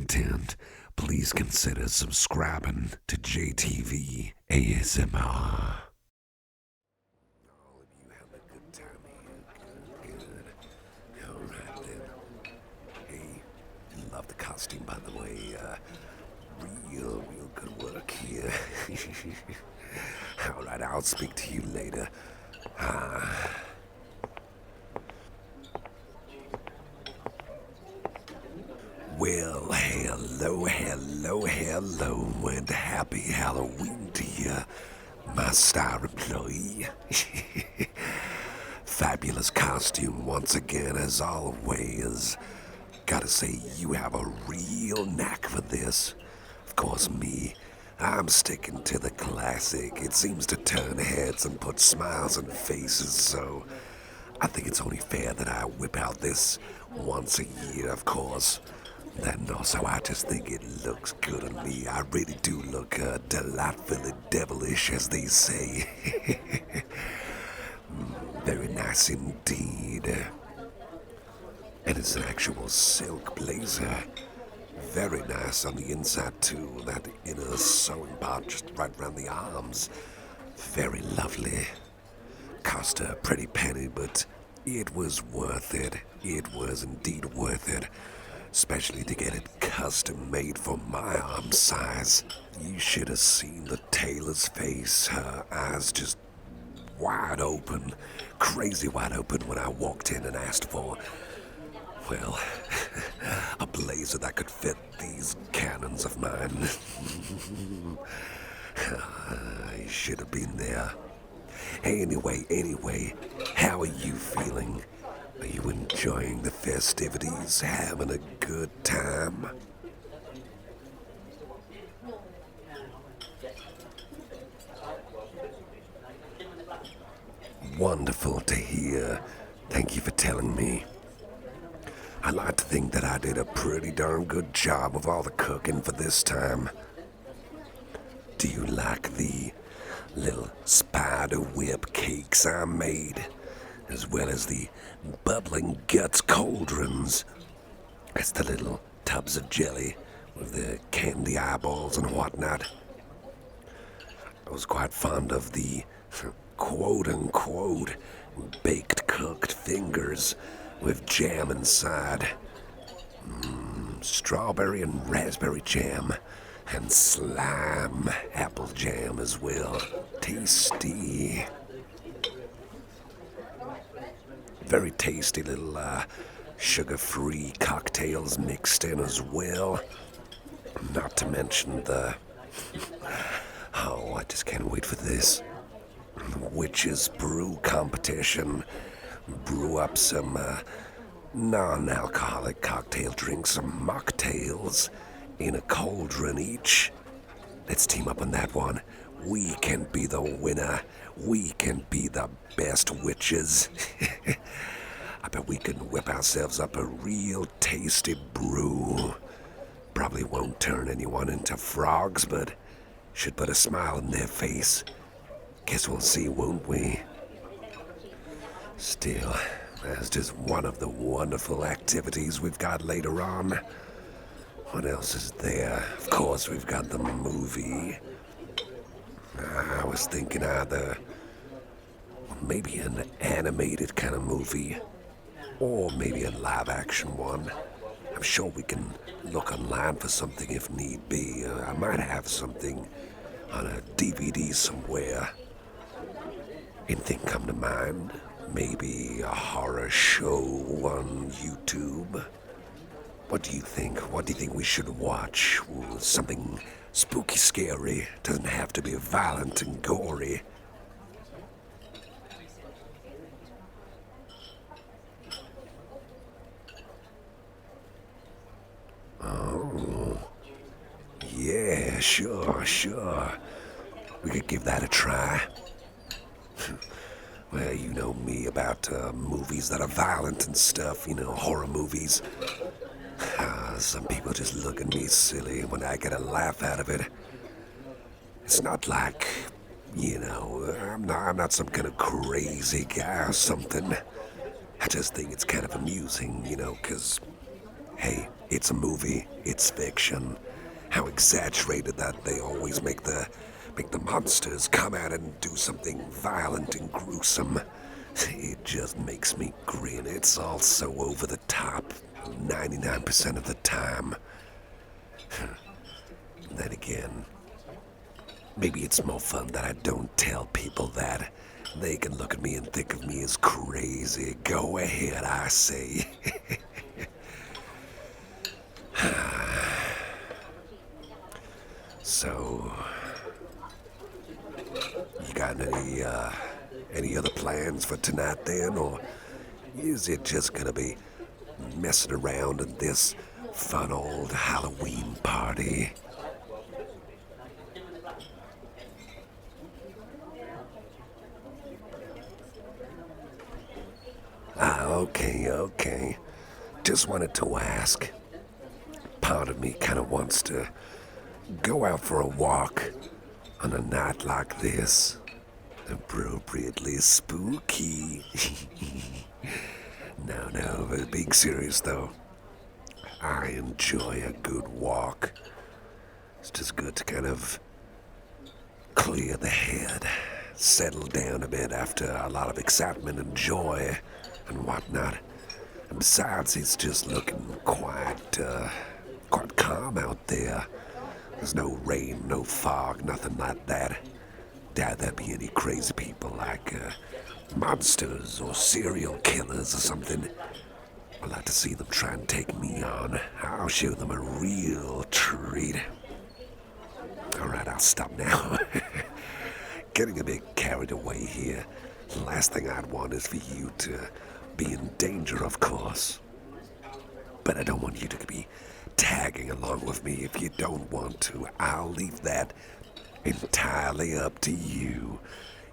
content, please consider subscribing to JTV ASMR. All of you have a good time here. Good. All right then. Hey, love the costume, by the way. Real good work here. All right, I'll speak to you later. Well, hello, and happy Halloween to you, my star employee. Fabulous costume once again, as always. Gotta say, you have a real knack for this. Of course, me, I'm sticking to the classic. It seems to turn heads and put smiles on faces, so I think it's only fair that I whip out this once a year, of course. And also, I just think it looks good on me. I really do look delightfully devilish, as they say. Very nice indeed. And it's an actual silk blazer. Very nice on the inside, too. That inner sewing part just right around the arms. Very lovely. Cost a pretty penny, but it was worth it. It was indeed worth it. Especially to get it custom made for my arm size. You should have seen the tailor's face. Her eyes just wide open, crazy wide open when I walked in and asked for, well, a blazer that could fit these cannons of mine. I should have been there. Anyway, how are you feeling? Are you enjoying the festivities, having a good time? Wonderful to hear. Thank you for telling me. I like to think that I did a pretty darn good job of all the cooking for this time. Do you like the little spider whip cakes I made? As well as the bubbling guts cauldrons. That's the little tubs of jelly with the candy eyeballs and whatnot. I was quite fond of the quote-unquote baked cooked fingers with jam inside. Strawberry and raspberry jam. And slime apple jam as well. Tasty. Very tasty little sugar-free cocktails mixed in as well. Not to mention the... Oh, I just can't wait for this. Witch's brew competition. Brew up some non-alcoholic cocktail drinks, some mocktails in a cauldron each. Let's team up on that one. We can be the winner. We can be the best witches. I bet we can whip ourselves up a real tasty brew. Probably won't turn anyone into frogs, but should put a smile on their face. Guess we'll see, won't we? Still, that's just one of the wonderful activities we've got later on. What else is there? Of course, we've got the movie. I was thinking either maybe an animated kind of movie or maybe a live-action one. I'm sure we can look online for something if need be. I might have something on a DVD somewhere. Anything come to mind? Maybe a horror show on YouTube? What do you think? What do you think we should watch? Something spooky, scary. Doesn't have to be violent and gory. Oh, yeah, sure. We could give that a try. Well, you know me about movies that are violent and stuff, horror movies. Some people just look at me silly when I get a laugh out of it. It's not like, I'm not some kind of crazy guy or something. I just think it's kind of amusing, 'cause, hey, It's a movie. It's fiction. How exaggerated that they always make the monsters come out and do something violent and gruesome. It just makes me grin. It's all so over the top 99% of the time. Then again, maybe it's more fun that I don't tell people that. They can look at me and think of me as crazy. Go ahead, I say. So, you got any other plans for tonight then, or is it just gonna be messing around at this fun old Halloween party? Okay. Just wanted to ask. Part of me kind of wants to go out for a walk on a night like this. Appropriately spooky. No, but being serious though, I enjoy a good walk. It's just good to kind of clear the head, settle down a bit after a lot of excitement and joy and whatnot. And besides, it's just looking quite calm out there. There's no rain, no fog, nothing like that. Doubt there'd be any crazy people like monsters or serial killers or something. I'd like to see them try and take me on. I'll show them a real treat. Alright, I'll stop now. Getting a bit carried away here. The last thing I'd want is for you to be in danger, of course. But I don't want you to be tagging along with me if you don't want to. I'll leave that entirely up to you.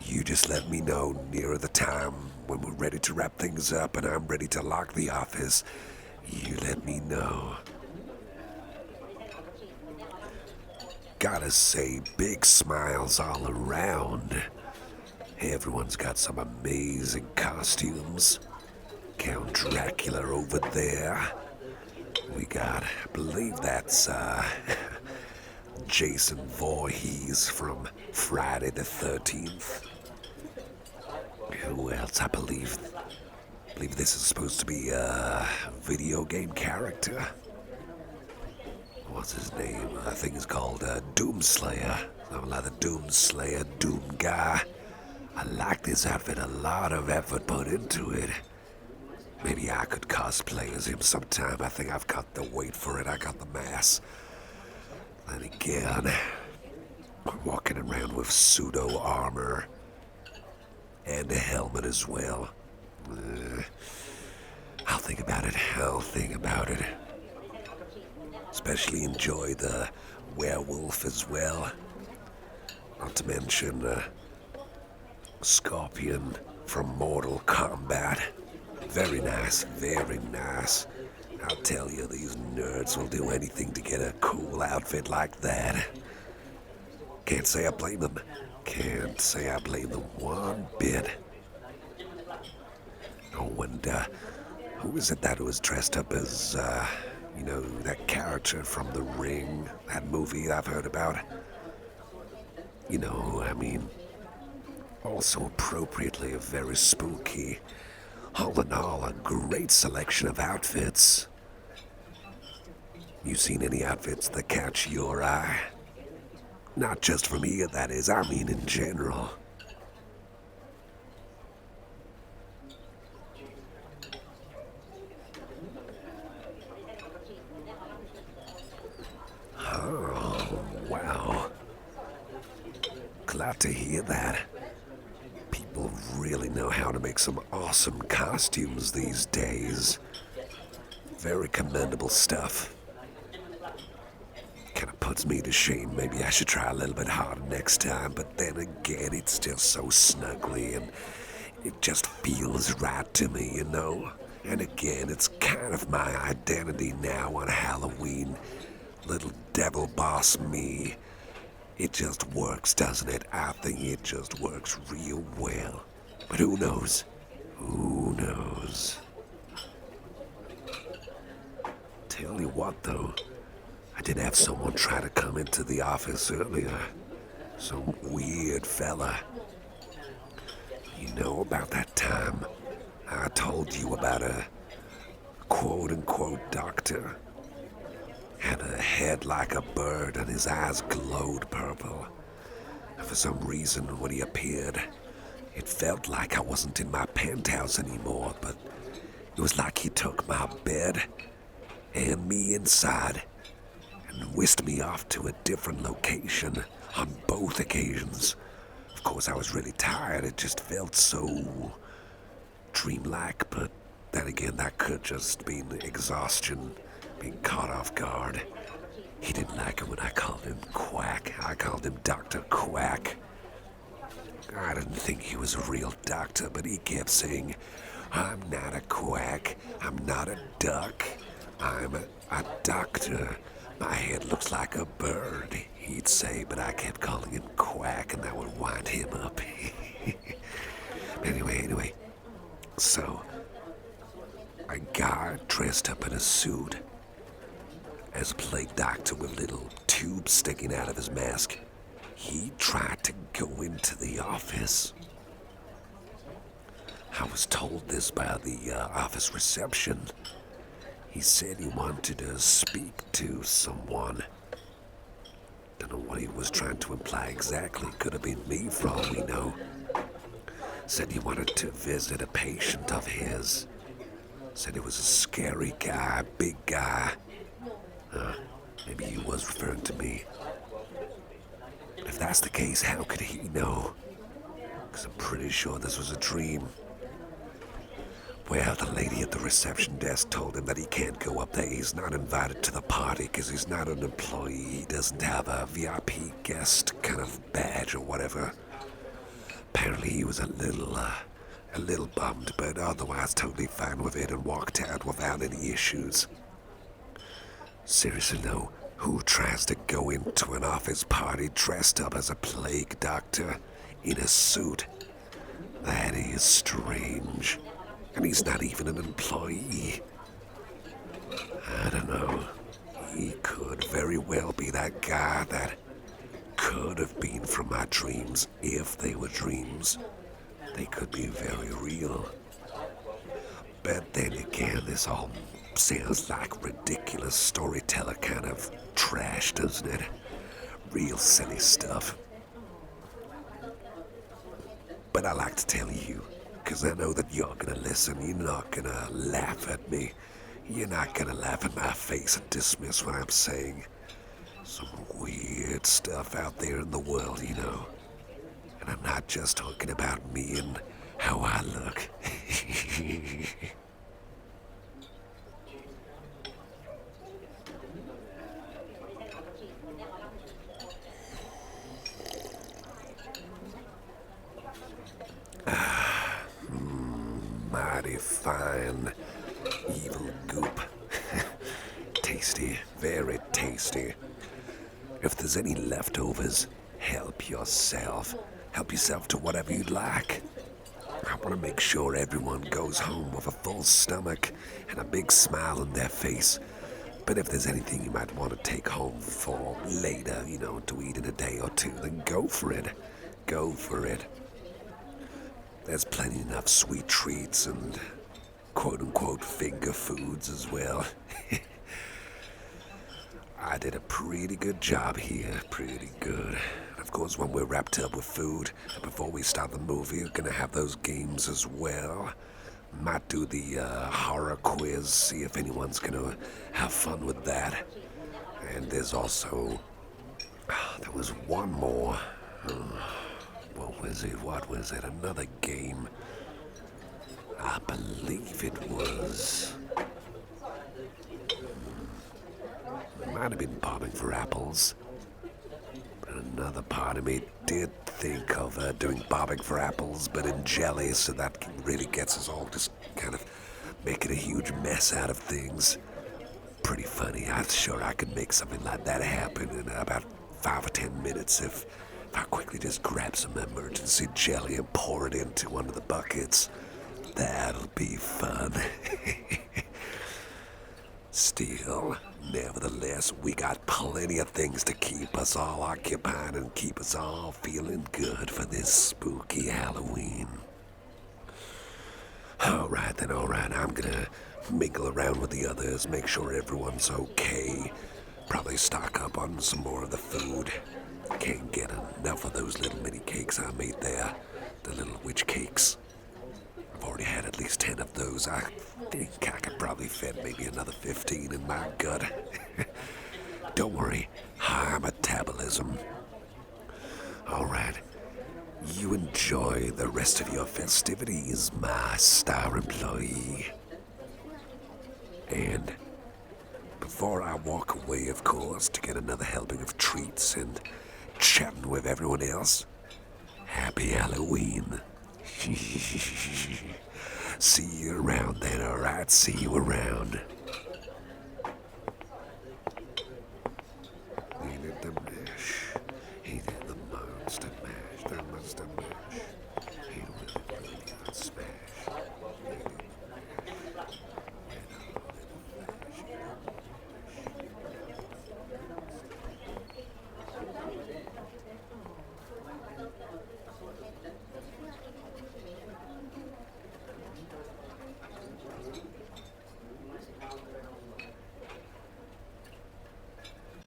You just let me know nearer the time when we're ready to wrap things up and I'm ready to lock the office. You let me know. Gotta say, big smiles all around. Everyone's got some amazing costumes. Count Dracula over there. We got, I believe that's Jason Voorhees from Friday the 13th. Who else? I believe this is supposed to be a video game character. What's his name? I think he's called Doomslayer. Something like the Doomslayer, Doom guy. I like this outfit. A lot of effort put into it. Maybe I could cosplay as him sometime. I think I've got the weight for it. I got the mass. Then again, I'm walking around with pseudo armor and a helmet as well. I'll think about it. Especially enjoy the werewolf as well. Not to mention Scorpion from Mortal Kombat. Very nice, very nice. I'll tell you, these nerds will do anything to get a cool outfit like that. Can't say I blame them. Can't say I blame them one bit. Oh, and who is it that was dressed up as, that character from The Ring, that movie I've heard about? You know who I mean. Also appropriately very spooky. All in all, a great selection of outfits. You seen any outfits that catch your eye? Not just from here, that is, I mean in general. Oh, wow. Glad to hear that. People really know how to make some awesome costumes these days. Very commendable stuff. Kind of puts me to shame. Maybe I should try a little bit harder next time, but then again, it's just so snuggly and it just feels right to me, you know? And again, it's kind of my identity now on Halloween. Little devil boss me. It just works, doesn't it? I think it just works real well. But who knows? Who knows? Tell you what, though, I did have someone try to come into the office earlier. Some weird fella. You know about that time I told you about a quote-unquote doctor? Had a head like a bird and his eyes glowed purple. And for some reason, when he appeared, it felt like I wasn't in my penthouse anymore, but it was like he took my bed and me inside and whisked me off to a different location on both occasions. Of course, I was really tired. It just felt so dreamlike, but then again, that could just be exhaustion, being caught off guard. He didn't like it when I called him Quack. I called him Dr. Quack. I didn't think he was a real doctor, but he kept saying, "I'm not a quack. I'm not a duck. I'm a doctor. My head looks like a bird," he'd say, but I kept calling him Quack, and that would wind him up. Anyway. So, a guy dressed up in a suit as a plague doctor with little tubes sticking out of his mask. He tried to go into the office. I was told this by the office reception. He said he wanted to speak to someone. Don't know what he was trying to imply exactly. Could have been me for all we know. Said he wanted to visit a patient of his. Said he was a scary guy, big guy. Maybe he was referring to me. If that's the case, how could he know? Because I'm pretty sure this was a dream. Well, the lady at the reception desk told him that he can't go up there. He's not invited to the party because he's not an employee. He doesn't have a VIP guest kind of badge or whatever. Apparently he was a little bummed, but otherwise totally fine with it and walked out without any issues. Seriously though, who tries to go into an office party dressed up as a plague doctor in a suit? That is strange. And he's not even an employee. I don't know. He could very well be that guy that could have been from my dreams. If they were dreams, they could be very real. But then again, this all sounds like ridiculous storyteller kind of trash, doesn't it? Real silly stuff. But I like to tell you, because I know that you're gonna listen. You're not gonna laugh at me. You're not gonna laugh in my face and dismiss what I'm saying. Some weird stuff out there in the world, you know. And I'm not just talking about me and how I look. Mighty fine, evil goop. Tasty, very tasty. If there's any leftovers, help yourself. Help yourself to whatever you'd like. I want to make sure everyone goes home with a full stomach and a big smile on their face. But if there's anything you might want to take home for later, you know, to eat in a day or two, then go for it. Go for it. There's plenty enough sweet treats and quote-unquote finger foods as well. I did a pretty good job here, pretty good. And of course, when we're wrapped up with food, before we start the movie, we're gonna have those games as well. Might do the horror quiz, see if anyone's gonna have fun with that. And there's also, there was one more. What was it? Another game. I believe it was... might have been bobbing for apples. But another part of me did think of doing bobbing for apples, but in jelly, so that really gets us all just kind of making a huge mess out of things. Pretty funny. I'm sure I could make something like that happen in about 5 or 10 minutes if I quickly just grab some emergency jelly and pour it into one of the buckets. That'll be fun. Still, nevertheless, we got plenty of things to keep us all occupied and keep us all feeling good for this spooky Halloween. Alright then, alright, I'm gonna mingle around with the others, make sure everyone's okay. Probably stock up on some more of the food. Can't get enough of those little mini cakes I made there. The little witch cakes. I've already had at least 10 of those. I think I could probably fit maybe another 15 in my gut. Don't worry, high metabolism. Alright, you enjoy the rest of your festivities, my star employee. And before I walk away, of course, to get another helping of treats and chatting with everyone else, happy Halloween. See you around then, alright? See you around.